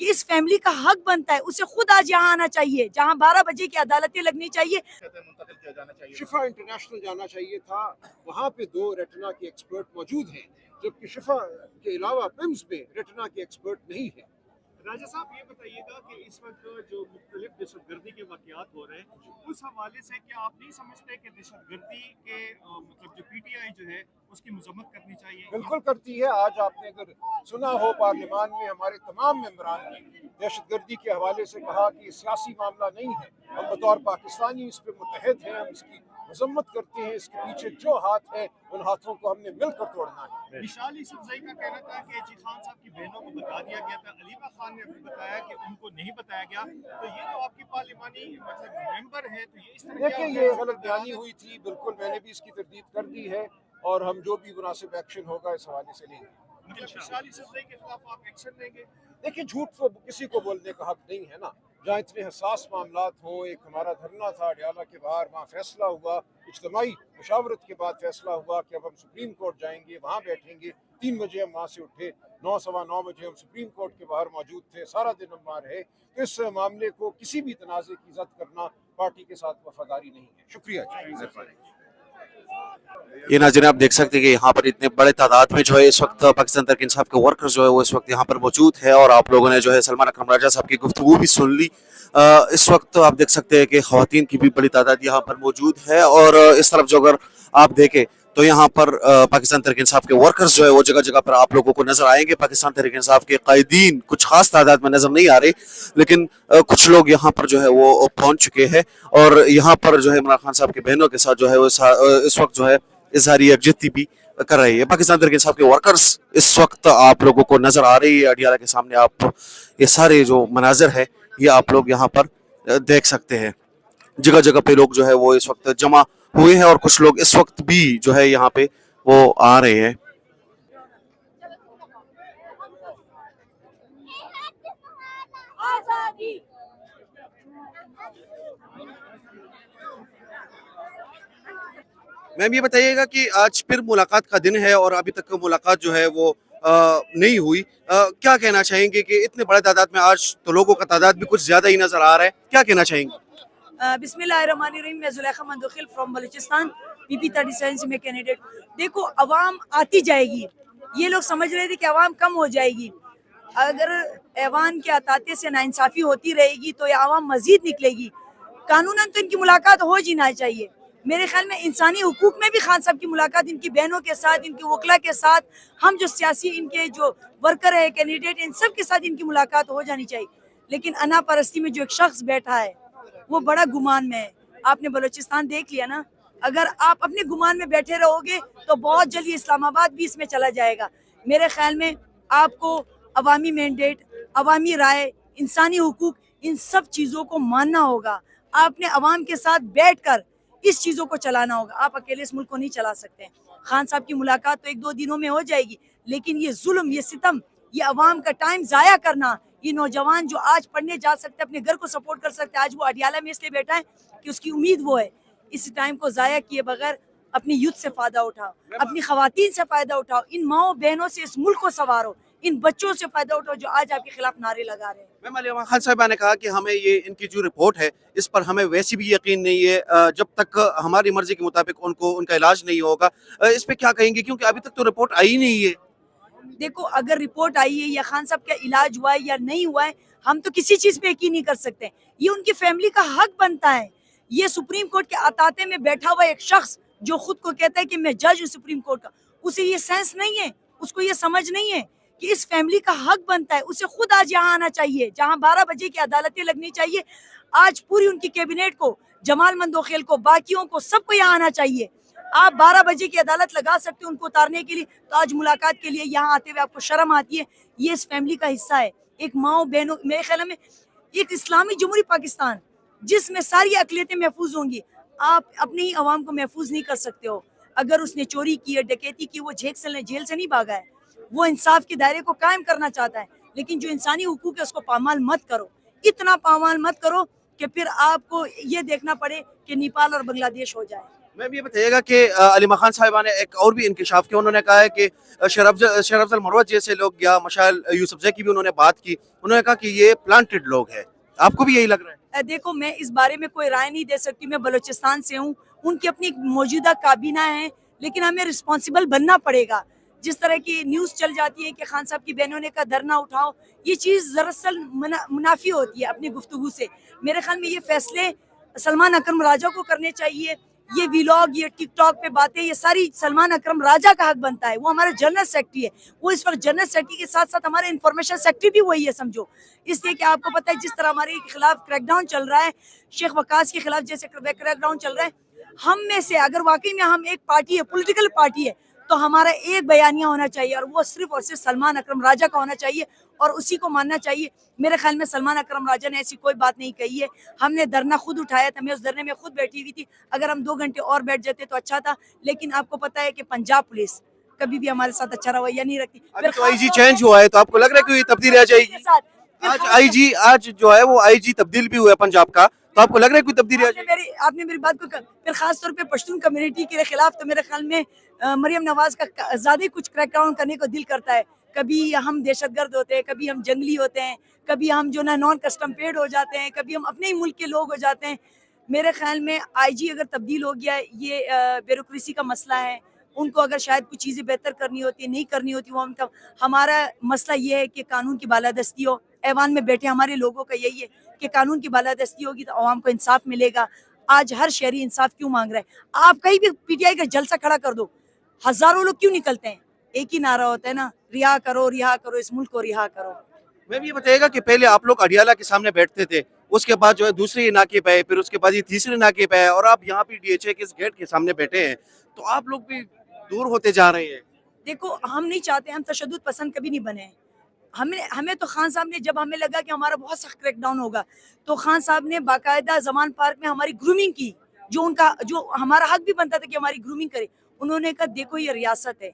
کہ اس فیملی کا حق بنتا ہے اسے خود آج یہاں آنا چاہیے جہاں 12 بجے کی عدالتیں لگنی چاہیے. شفا انٹرنیشنل جانا چاہیے تھا، وہاں پہ 2 ریٹنا کے ایکسپرٹ موجود ہیں، جبکہ شفا کے علاوہ پمز میں ریٹنا کے ایکسپرٹ نہیں ہیں. راجہ صاحب یہ بتائیے گا کہ اس وقت جو مختلف دہشت گردی کے واقعات ہو رہے ہیں اس حوالے سے کیا آپ نہیں سمجھتے کہ دہشت گردی کے مطلب جو پی ٹی آئی جو ہے اس کی مذمت کرنی چاہیے؟ بالکل کرتی ہے. آج آپ نے اگر سنا ہو پارلیمان میں ہمارے تمام ممبران نے دہشت گردی کے حوالے سے کہا کہ یہ سیاسی معاملہ نہیں ہے، ہم بطور پاکستانی اس پہ متحد ہیں، ہم اس کی مذمت کرتے ہیں، اس کے پیچھے جو ہاتھ ہیں ان ہاتھوں کو ہم نے مل کر توڑنا ہے. وشال یوسفزئی کا کہنا تھا کہ جی خان صاحب کی بہنوں کو بتا دیا گیا تھا، علیمہ خان نے بھی بتایا کہ ان کو نہیں بتایا گیا، تو یہ تو آپ کی پارلیمانی مطلب ممبر ہے تو یہ اس طرح دیکھیں یہ غلط بیانی ہوئی تھی، بالکل میں نے بھی اس کی تردید کر دی ہے اور ہم جو بھی مناسب ایکشن ہوگا اس حوالے سے لیں گے. مطلب وشال یوسفزئی کے خلاف آپ ایکشن لیں گے؟ دیکھیں جھوٹ تو کسی کو بولنے کا حق نہیں ہے نا. جہاں اتنے حساس معاملات ہوں، ایک ہمارا دھرنا تھا اڈیالہ کے باہر، وہاں فیصلہ ہوا، اجتماعی مشاورت کے بعد فیصلہ ہوا کہ اب ہم سپریم کورٹ جائیں گے، وہاں بیٹھیں گے. 3 بجے ہم وہاں سے اٹھے، 9 سوا 9 بجے ہم سپریم کورٹ کے باہر موجود تھے، سارا دن ہم وہاں رہے. تو اس معاملے کو کسی بھی تنازع کی ضد کرنا پارٹی کے ساتھ وفاداری نہیں ہے. شکریہ. یہ ناظرین آپ دیکھ سکتے ہیں کہ یہاں پر اتنے بڑے تعداد میں جو ہے اس وقت پاکستان تحریک انصاف کے ورکر جو ہے وہ اس وقت یہاں پر موجود ہے، اور آپ لوگوں نے جو ہے سلمان اکرم راجہ صاحب کی گفتگو بھی سن لی. اس وقت آپ دیکھ سکتے ہیں کہ خواتین کی بھی بڑی تعداد یہاں پر موجود ہے، اور اس طرف جو اگر آپ دیکھیں تو یہاں پر پاکستان تحریک انصاف کے ورکرز جو ہے وہ جگہ جگہ پر آپ لوگوں کو نظر آئیں گے. پاکستان تحریک انصاف کے قائدین کچھ خاص تعداد میں نظر نہیں آ رہے، لیکن کچھ لوگ یہاں پر جو ہے وہ پہنچ چکے ہیں، اور یہاں پر جو ہے عمران خان صاحب کی بہنوں کے ساتھ جو ہے وہ اس وقت جو ہے اظہاری یکجہتی بھی کر رہی ہے. پاکستان تحریک انصاف کے ورکرز اس وقت آپ لوگوں کو نظر آ رہی ہے اڈیالہ کے سامنے. آپ یہ سارے جو مناظر ہے یہ آپ لوگ یہاں پر دیکھ سکتے ہیں. جگہ جگہ پہ لوگ جو ہے وہ اس وقت جمع ہوئے ہیں، اور کچھ لوگ اس وقت بھی جو ہے یہاں پہ وہ آ رہے ہیں. میم یہ بتائیے گا کہ آج پھر ملاقات کا دن ہے اور ابھی تک ملاقات جو ہے وہ نہیں ہوئی، کیا کہنا چاہیں گے کہ اتنے بڑے تعداد میں آج تو لوگوں کا تعداد بھی کچھ زیادہ ہی نظر آ رہا ہے، کیا کہنا چاہیں گے؟ بسم اللہ الرحمن الرحیم. میں زلیخا مندوخیل فرام بلوچستان، پی پی 37 سے میں کینڈیڈیٹ. دیکھو عوام آتی جائے گی، یہ لوگ سمجھ رہے تھے کہ عوام کم ہو جائے گی. اگر ایوان کے اطاطے سے ناانصافی ہوتی رہے گی تو یہ عوام مزید نکلے گی. قانوناً تو ان کی ملاقات ہو جانا چاہیے. میرے خیال میں انسانی حقوق میں بھی خان صاحب کی ملاقات ان کی بہنوں کے ساتھ، ان کی وکلا کے ساتھ، ہم جو سیاسی ان کے جو ورکر ہے کینڈیڈیٹ ان سب کے ساتھ ان کی ملاقات ہو جانی چاہیے. لیکن انا پرستی میں جو ایک شخص بیٹھا ہے وہ بڑا گمان میں ہے. آپ نے بلوچستان دیکھ لیا نا، اگر آپ اپنے گمان میں بیٹھے رہو گے تو بہت جلدی اسلام آباد بھی اس میں چلا جائے گا. میرے خیال میں آپ کو عوامی مینڈیٹ، عوامی رائے، انسانی حقوق ان سب چیزوں کو ماننا ہوگا. آپ نے عوام کے ساتھ بیٹھ کر اس چیزوں کو چلانا ہوگا. آپ اکیلے اس ملک کو نہیں چلا سکتے. خان صاحب کی ملاقات تو 1-2 دنوں میں ہو جائے گی، لیکن یہ ظلم، یہ ستم، یہ عوام کا ٹائم ضائع کرنا، یہ نوجوان جو آج پڑھنے جا سکتے اپنے گھر کو سپورٹ کر سکتے، آج وہ اڈیالہ میں اس لیے بیٹھا ہے کہ اس کی امید وہ ہے. اس ٹائم کو ضائع کیے بغیر اپنی یوتھ سے فائدہ اٹھاؤ، اپنی خواتین سے فائدہ اٹھاؤ، ان ماؤں بہنوں سے اس ملک کو سنوارو، ان بچوں سے فائدہ اٹھاؤ جو آج آپ کے خلاف نعرے لگا رہے ہیں. میم علیمہ خان صاحبہ نے کہا کہ ہمیں یہ ان کی جو رپورٹ ہے اس پر ہمیں ویسی بھی یقین نہیں ہے جب تک ہماری مرضی کے مطابق ان کا علاج نہیں ہوگا. اس پہ کیا کہیں گے، کیونکہ ابھی تک تو رپورٹ آئی نہیں ہے؟ دیکھو اگر رپورٹ آئی ہے یا خان صاحب کا علاج ہوا ہے یا نہیں ہوا ہے، ہم تو کسی چیز پہ یقین نہیں کر سکتے. یہ ان کی فیملی کا حق بنتا ہے. یہ سپریم کورٹ کے اطاطے میں بیٹھا ہوا ایک شخص جو خود کو کہتا ہے کہ میں جج ہوں سپریم کورٹ کا، اسے یہ سینس نہیں ہے، اس کو یہ سمجھ نہیں ہے کہ اس فیملی کا حق بنتا ہے اسے خود آج یہاں آنا چاہیے جہاں 12 بجے کی عدالتیں لگنی چاہیے. آج پوری ان کی کیبنیٹ کو، جمال مندوخیل کو، باقیوں کو، سب کو یہاں آنا چاہیے. آپ 12 بجے کی عدالت لگا سکتے ان کو اتارنے کے لیے، تو آج ملاقات کے لیے یہاں آتے ہوئے آپ کو شرم آتی ہے. یہ اس فیملی کا حصہ ہے. ایک ماؤں بہنوں، میرے خیال میں ایک اسلامی جمہوری پاکستان جس میں ساری اقلیتیں محفوظ ہوں گی، آپ اپنے ہی عوام کو محفوظ نہیں کر سکتے ہو. اگر اس نے چوری کی ہے، ڈکیتی کی، وہ جیل سے نہیں بھاگا ہے، وہ انصاف کے دائرے کو قائم کرنا چاہتا ہے. لیکن جو انسانی حقوق ہے اس کو پامال مت کرو، اتنا پامال مت کرو کہ پھر آپ کو یہ دیکھنا پڑے کہ نیپال اور بنگلہ دیش ہو جائے. میں بھی یہ بتائیے گا کہ علیمہ خان صاحبہ نے ایک اور بھی انکشاف کیا. انہوں نے کہا ہے کہ شرف المروت جیسے لوگ یا مشعل یوسفزئی کی بھی انہوں نے بات کی. انہوں نے کہا کہ یہ پلانٹڈ لوگ ہیں. آپ کو بھی یہی لگ رہا ہے؟ دیکھو میں اس بارے میں کوئی رائے نہیں دے سکتی. میں بلوچستان سے ہوں, ان کی اپنی موجودہ کابینہ ہیں, لیکن ہمیں رسپانسیبل بننا پڑے گا. جس طرح کی نیوز چل جاتی ہے کہ خان صاحب کی بہنوں نے کہا دھرنا اٹھاؤ, یہ چیز دراصل منافی ہوتی ہے اپنی گفتگو سے. میرے خیال میں یہ فیصلے سلمان اکرم راجہ کو کرنے چاہیے. یہ ویلاگ, یہ ٹک ٹاک پہ باتیں, یہ ساری سلمان اکرم راجہ کا حق بنتا ہے. وہ ہمارا جنرل سیکرٹری ہے, وہ اس وقت جنرل سیکرٹری کے ساتھ ساتھ ہمارے انفارمیشن سیکرٹری بھی وہی ہے سمجھو. اس لیے کہ آپ کو پتہ ہے جس طرح ہمارے خلاف کریک ڈاؤن چل رہا ہے, شیخ وقاص کے خلاف جیسے کریک ڈاؤن چل رہا ہے, ہم میں سے اگر واقعی میں ہم ایک پارٹی ہے, پولیٹیکل پارٹی ہے, تو ہمارا ایک بیانیہ ہونا چاہیے, اور وہ صرف اور صرف سلمان اکرم راجہ کا ہونا چاہیے, اور اسی کو ماننا چاہیے. میرے خیال میں سلمان اکرم راجہ نے ایسی کوئی بات نہیں کہی ہے. ہم نے دھرنا خود اٹھایا تھا, میں اس دھرنے میں خود بیٹھی ہوئی تھی. اگر ہم 2 گھنٹے اور بیٹھ جاتے تو اچھا تھا, لیکن آپ کو پتہ ہے کہ پنجاب پولیس کبھی بھی ہمارے ساتھ اچھا رویہ نہیں رکھتی. ابھی تو آئی جی چینج ہوا ہے, تو آپ کو لگ رہا ہے کہ یہ تبدیلی آ جائے گی؟ آج جو ہے وہ آئی جی تبدیل بھی ہوا ہے پنجاب کا, تو آپ کو لگ رہا ہے کوئی تبدیلی آ جائے گی؟ آپ نے میری بات کو پھر خاص طور پہ پشتون کمیونٹی کے خلاف تو میرے خیال میں مریم نواز کا زیادہ ہی کچھ کریک ڈاؤن کرنے کو دل کرتا ہے. کبھی ہم دہشت گرد ہوتے ہیں, کبھی ہم جنگلی ہوتے ہیں, کبھی ہم جو نا نان کسٹم پیڈ ہو جاتے ہیں, کبھی ہم اپنے ہی ملک کے لوگ ہو جاتے ہیں. میرے خیال میں آئی جی اگر تبدیل ہو گیا, یہ بیوروکریسی کا مسئلہ ہے. ان کو اگر شاید کچھ چیزیں بہتر کرنی ہوتی ہے, نہیں کرنی ہوتی, وہ ہمارا مسئلہ یہ ہے کہ قانون کی بالادستی ہو. ایوان میں بیٹھے ہمارے لوگوں کا یہی ہے کہ قانون کی بالادستی ہوگی تو عوام کو انصاف ملے گا. آج ہر شہری انصاف کیوں مانگ رہا ہے؟ آپ کہیں بھی پی ٹی آئی کا جلسہ کھڑا کر دو, ہزاروں لوگ کیوں نکلتے ہیں؟ ایک ہی نعرہ ہوتا ہے نا, رہا کرو, رہا کرو, اس ملک کو رہا کرو. میں بھی یہ بتائیے گا کہ پہلے آپ لوگ اڈیالہ کے سامنے بیٹھتے تھے, اس کے بعد جو ہے دوسرے ناکے پہ آئے, پھر اس کے بعد یہ تیسرے ناکے پہ آئے, اور آپ یہاں پہ ڈی ایچ اے کے اس گیٹ کے سامنے بیٹھے ہیں, تو آپ لوگ بھی دور ہوتے جا رہے ہیں. دیکھو ہم نہیں چاہتے, ہم تشدد پسند کبھی نہیں بنے ہیں. ہمیں تو خان صاحب نے, جب ہمیں لگا کہ ہمارا بہت سخت کریک ڈاؤن ہوگا, تو خان صاحب نے باقاعدہ زمان پارک میں ہماری گرومنگ کی, جو ہمارا حق بھی بنتا تھا کہ ہماری گرومنگ کرے. انہوں نے کہا دیکھو یہ ریاست ہے,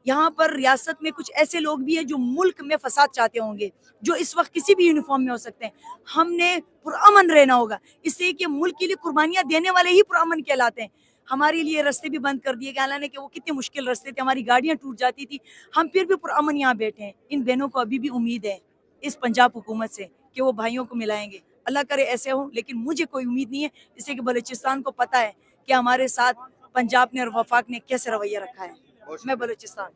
یہاں پر ریاست میں کچھ ایسے لوگ بھی ہیں جو ملک میں فساد چاہتے ہوں گے, جو اس وقت کسی بھی یونیفارم میں ہو سکتے ہیں. ہم نے پرامن رہنا ہوگا, اس لیے کہ ملک کے لیے قربانیاں دینے والے ہی پرامن کہلاتے ہیں. ہمارے لیے رستے بھی بند کر دیے گئے, حالانکہ کہ وہ کتنے مشکل رستے تھے, ہماری گاڑیاں ٹوٹ جاتی تھی, ہم پھر بھی پرامن یہاں بیٹھے ہیں. ان بہنوں کو ابھی بھی امید ہے اس پنجاب حکومت سے کہ وہ بھائیوں کو ملائیں گے. اللہ کرے ایسے ہوں, لیکن مجھے کوئی امید نہیں ہے, اس لیے کہ بلوچستان کو پتہ ہے کہ ہمارے ساتھ پنجاب نے اور وفاق نے کیسے رویہ رکھا ہے. میں بلوچستان